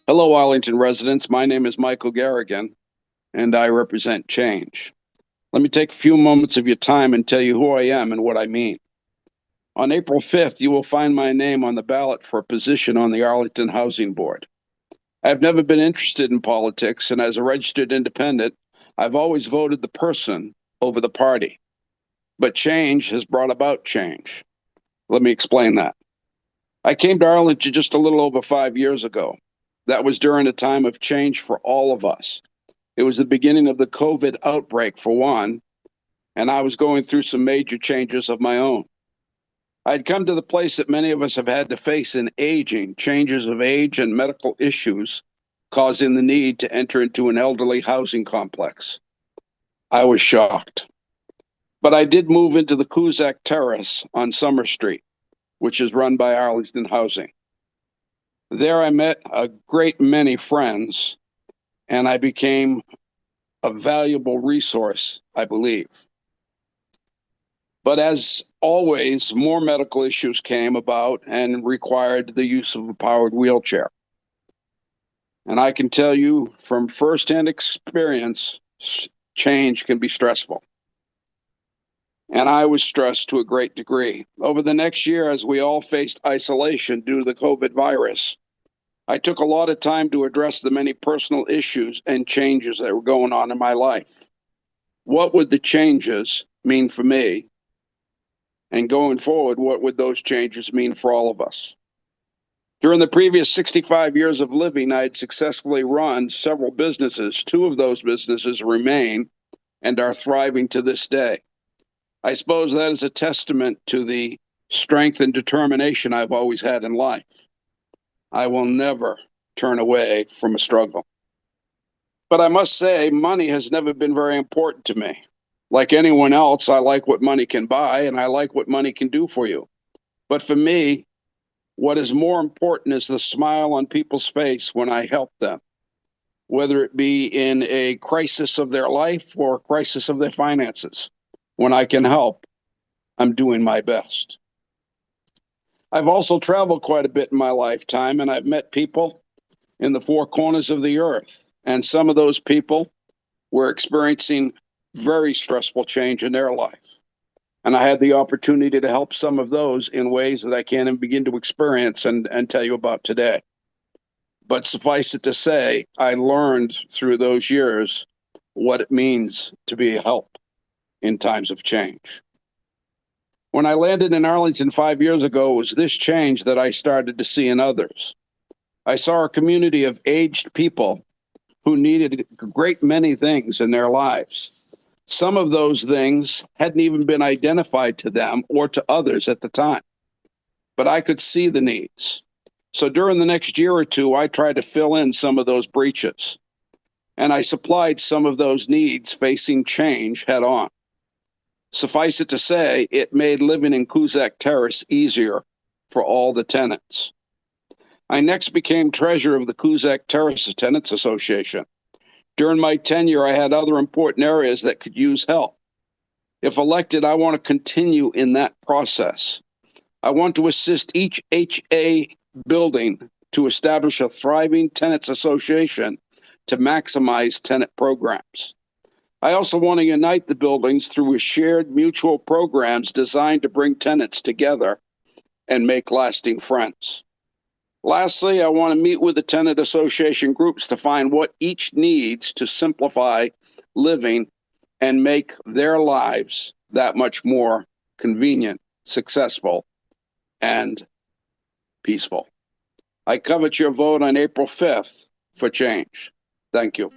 Hello, Arlington residents. My name is Michael Garrigan, and I represent change. Let me take a few moments of your time and tell you who I am and what I mean. On April 5th, you will find my name on the ballot for a position on the Arlington Housing Board. I've never been interested in politics, and as a registered independent, I've always voted the person over the party. But change has brought about change. Let me explain that. I came to Arlington just a little over 5 years ago. That was during a time of change for all of us. It was the beginning of the COVID outbreak, for one, and I was going through some major changes of my own. I'd come to the place that many of us have had to face in aging, changes of age and medical issues, causing the need to enter into an elderly housing complex. I was shocked. But I did move into the Cusack Terrace on Summer Street, which is run by Arlington Housing. There I met a great many friends, and I became a valuable resource, I believe. But as always, more medical issues came about and required the use of a powered wheelchair. And I can tell you from firsthand experience, change can be stressful. And I was stressed to a great degree. Over the next year, as we all faced isolation due to the COVID virus, I took a lot of time to address the many personal issues and changes that were going on in my life. What would the changes mean for me? And going forward, what would those changes mean for all of us? During the previous 65 years of living, I had successfully run several businesses. Two of those businesses remain and are thriving to this day. I suppose that is a testament to the strength and determination I've always had in life. I will never turn away from a struggle. But I must say, money has never been very important to me. Like anyone else, I like what money can buy, and I like what money can do for you. But for me, what is more important is the smile on people's face when I help them, whether it be in a crisis of their life or a crisis of their finances. When I can help, I'm doing my best. I've also traveled quite a bit in my lifetime, and I've met people in the four corners of the earth. And some of those people were experiencing very stressful change in their life. And I had the opportunity to help some of those in ways that I can't even begin to experience and tell you about today. But suffice it to say, I learned through those years what it means to be a help in times of change. When I landed in Arlington 5 years ago, it was this change that I started to see in others. I saw a community of aged people who needed a great many things in their lives. Some of those things hadn't even been identified to them or to others at the time, but I could see the needs. So during the next year or two, I tried to fill in some of those breaches, and I supplied some of those needs facing change head on. Suffice it to say, it made living in Cusack Terrace easier for all the tenants. I next became treasurer of the Cusack Terrace Tenants Association. During my tenure, I had other important areas that could use help. If elected, I want to continue in that process. I want to assist each HA building to establish a thriving tenants association to maximize tenant programs. I also want to unite the buildings through a shared mutual programs designed to bring tenants together and make lasting friends. Lastly, I want to meet with the tenant association groups to find what each needs to simplify living and make their lives that much more convenient, successful, and peaceful. I covet your vote on April 5th for change. Thank you.